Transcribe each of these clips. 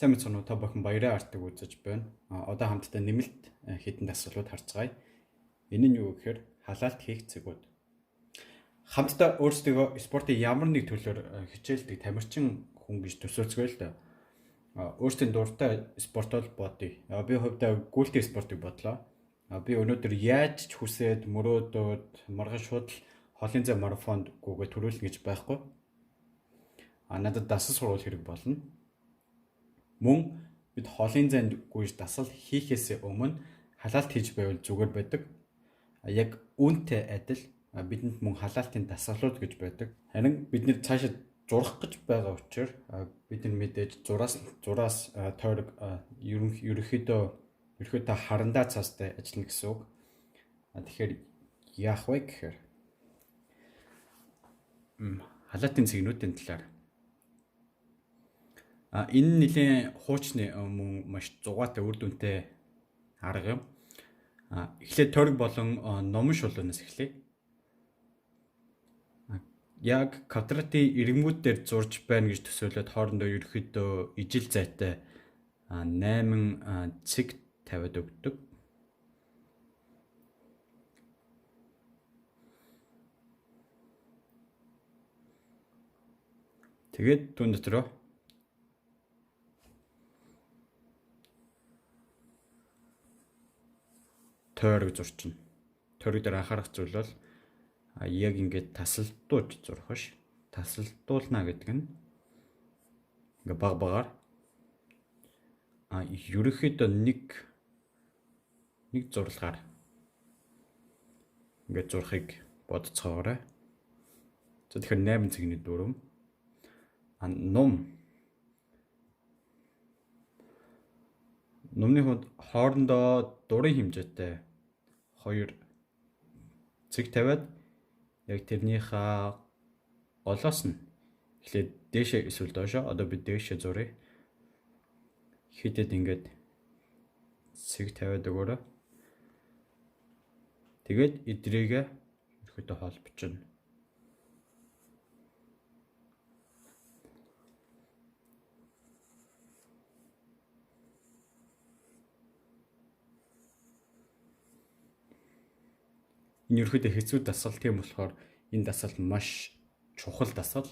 Сайн мэцэн уу та бүхэн баяраа артыг үзэж байна. Одоо хамтдаа нэмэлт хэдэн дасгалууд харцгаая. Энэ нь юу гэхээр халаалт хийх цэгүүд. Хамтдаа өөрсдөө спортын ямар нэг төлөөр хичээлдэг тамирчин хүн гэж төсөөлцгөө л да. Өөртөө дуртай спорт бол бодъё. Би хувьдаа гүйлтийн спортыг бодлоо. Би өнөөдөр яаж ч хүсээд мөрөөдөөд маргааш шууд холын зай марафонд гүгээ төрүүлнэ гэж байхгүй. Надад дасал сурвал хэрэг болно. Мөн бид холын зайд гүйж дасал хийхээс өмнө халаалт хийж байвал зүгээр байдаг. Яг үүнтэй адил бидэнд мөн халаалтын дасгалууд гэж байдаг. Харин бид нэр цаашаа зурах гэж байгаа учраас бид нар мэдээж зураас тойрог ерөөхдөө харандаа цаастай ажиллана гэсэн үг. Тэгэхээр яах вэ гэхээр халаалтын цэгнүүдийн талаар энэ нэлийн хуучны мөн маш зугаатай үр дүнтэй арга юм. Эхлээд тойрог болон номон шулуунаас эхлэе. Яг квадратын иргэмүүд дээр зурж байна гэж төсөөлөд хоорондоо ерөөхдөө ижил зайтай 8 цэг тавиад өгдөг. Тэгээд түүн дотроо тойрог зурчна. Тойрог дээр анхаарах зүйл бол яг ингээд тасалдуулж зурах биш. Тасалдуулна гэдэг нь ингээ баг багаар ерөөхдөө нэг зурлагаар ингээд зурхыг бодцоогоорой. За тэгэхээр 8 цэгний дүрм Номны хувьд хоорондоо дурын хэмжээтэй 2 цэг тавиад яг тэрнийхээ голоос нь эхлээд дээшээ эсвэл доошоо одоо бид дээшээ зуръя. Хитэд ингээд цэг тавиад өгөөрэй. Тэгээд эдрийг ерөөхдөө холбочно. Энэ ерөөхдөө хэцүү дасгал, тийм болохоор энэ дасгал маш чухал дасгал.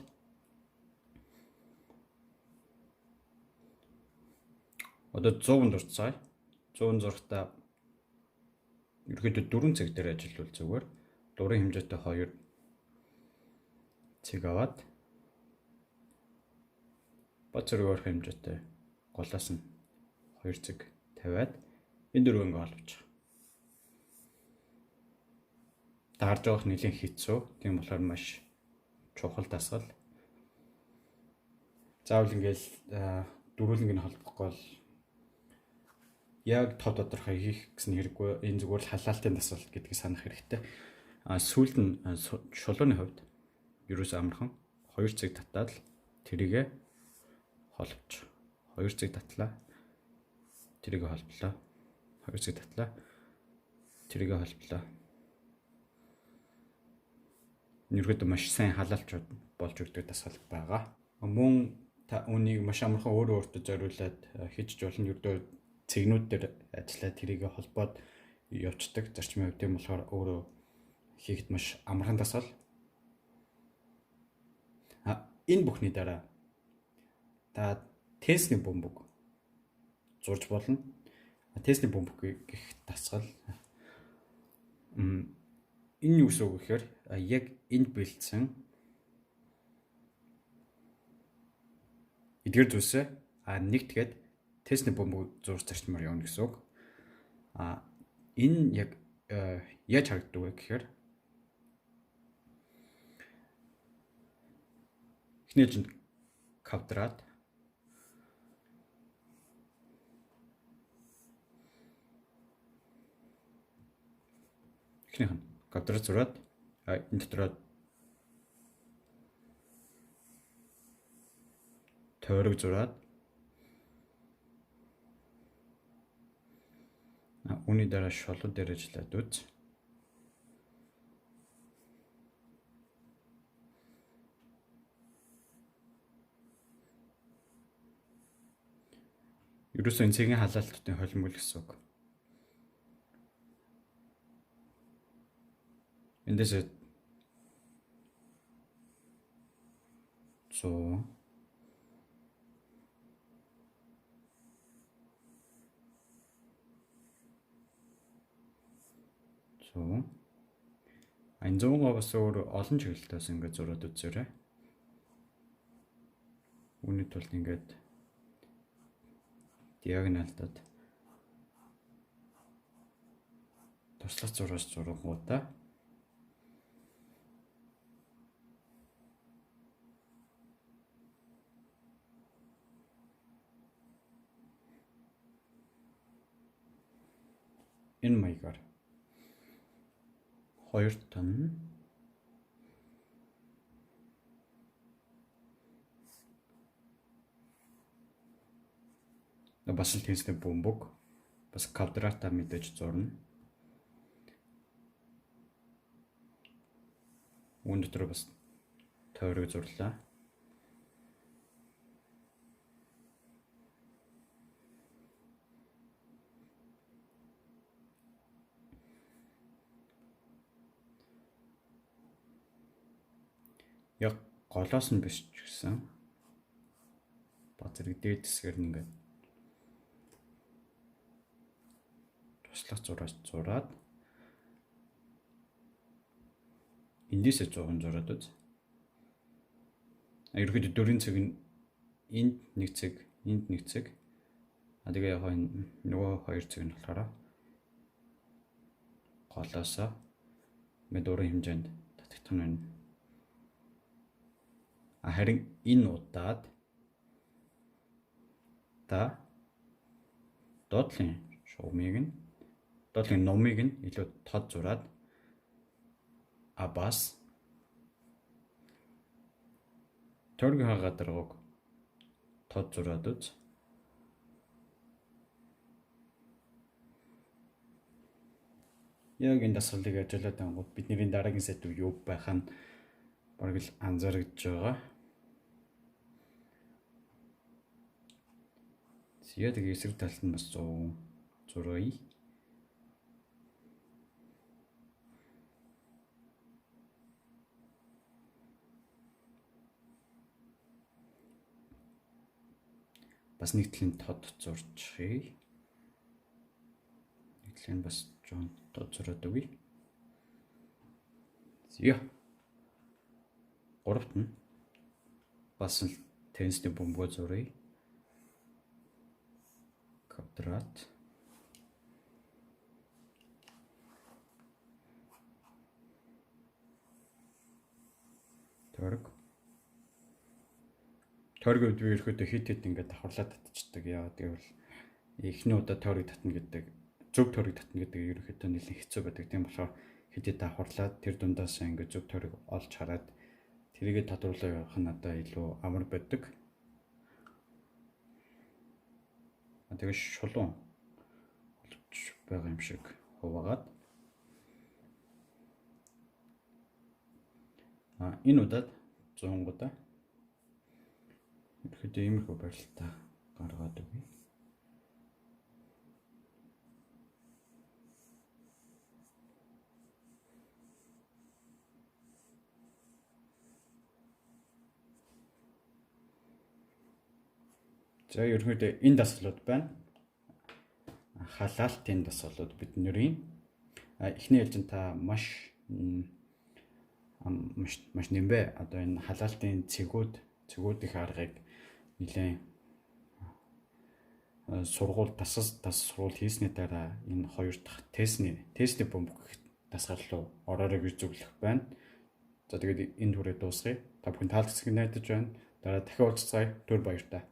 Одоо 100 зурцгаая. 100 зурхтаа ерөөхдөө 4 цэг дээр ажиллавал зүгээр. Дурын хэмжээтэй 2 цэг аваад бат зэрэг хэмжээтэй голоос нь 2 цэг тавиад энэ дөрөв ингээ холбочих. Дарж явах нэлийн хэцүү. Тийм болохоор маш чухал дасгал. Заавал ингээл дөрүүлэнг нь холбохгүй бол яг тод тодорхой хийх гэсэн хэрэггүй. Энэ зүгээр л халаалтын дасгал гэдгийг санах хэрэгтэй. Сүүлд нь шулууны хувьд ерөөс амархан 2 цэг татаад тэрийг холбоч. 2 цэг татлаа. Тэрийг холблоо. 2 цэг татлаа. Тэрийг холблоо. Ерөөдөө маш сайн халаалч болж өгдөг дасгал байгаа. Мөн та үнийг маш амархан өөртөө зориулаад хийж болно. Ердөө цэгнүүд дээр ажиллаад тэрийг холбоод явцдаг зарчмын хувьд тийм болохоор өөрөө хийхэд маш амархан дасгал. Энэ бүхний дараа та тесний бөмбөг зурж болно. Тесний бөмбөг гэх дасгал энэ юу гэсэн үг гэхээр яг энд бэлдсэн эдгээр зүйлсээ нэгтгээд тесний бөмбөг зурх зарчмаар явна гэсэн үг. Энэ яг яаж харагддаг вэ гэхээр эхнийд нь квадрат квадрат зураад энэ дотроо тойрог зураад үүний дараа шолоо дээр ажиллаад үз. Ерөөсөө энэ цэгийн халаалтын холимол гэсэн үг. Эндээс 100 энэ 100 бас өөр олон чиглэлээс ингээд зураад үзээрэй. Үүний тулд ингээд диагоналдад туслах зураас зургуудаа энэ маягаар 2 тонн бас л тэнцний бөмбөг бас квадрата мэдээж зурна. Үүн дотор бас тойрог зурлаа. Яг голоос нь биш ч гэсэн базрыг дээд хэсгээр нь ингээд туслах зураас зураад эндээсээ 100 зураад үз. Ерөнхийдөө дөрвийн цэг нь энд нэг цэг, энд нэг цэг. Тэгээ яг нөгөө хоёр цэг нь болохоор голоосоо дөрвийн хэмжээнд татагдах нь байна. Харин энэ удаад та доотлын номыг нь илүү тод зураад бас тойргийн гадаргыг тод зураад үз. Яг энэ дасгалыг ажиллаад ангууд бидний дараагийн сэдв юу байх нь бараг л анзаарч байгаа. Тэгээ эсрэг талд нь бас 100 зуръя. Бас нэг талын тод зурчихъя. Нэг талын бас 100 тод зураад өгье. Гуравт нь бас л тенсний бөмбөгөө зуръя. Квадрат. Тойрог би ерөөдөө хит ингээд давхарлаад татчихдаг. Яа гэвэл эхний удаа тойрог татна гэдэг, зөв тойрог татна гэдэг ерөөдөө нэлээд хэцүү байдаг. Тийм болохоор хит давхарлаад тэр дундаас ингээд зөв тойрог олж хараад тэрийгэ тодруулаа явах нь надад илүү амар байдаг. Тэгээ шулуун болж байгаа юм шиг хуваагаад энэ удаад 100 удаа ерөөдөө иймэрхүү барилтаа гаргаад өгье. За ерөөдөө энэ дасгалууд байна. Халаалтын дасгалууд бидний эхний ээлжинд та маш нэмбэ одоо энэ халаалтын цэгүүдийн аргыг нэлээд дас сургууль хийсний дараа энэ хоёр дахь тестний бөмбөг дасгал руу ороорой гэж зөвлөх байна. За тэгээд энэ түрээ дуусгая. Та бүхэн таалагдсаныг найдаж байна. Дараа дахин уулзцгаая. Түр баярлалаа.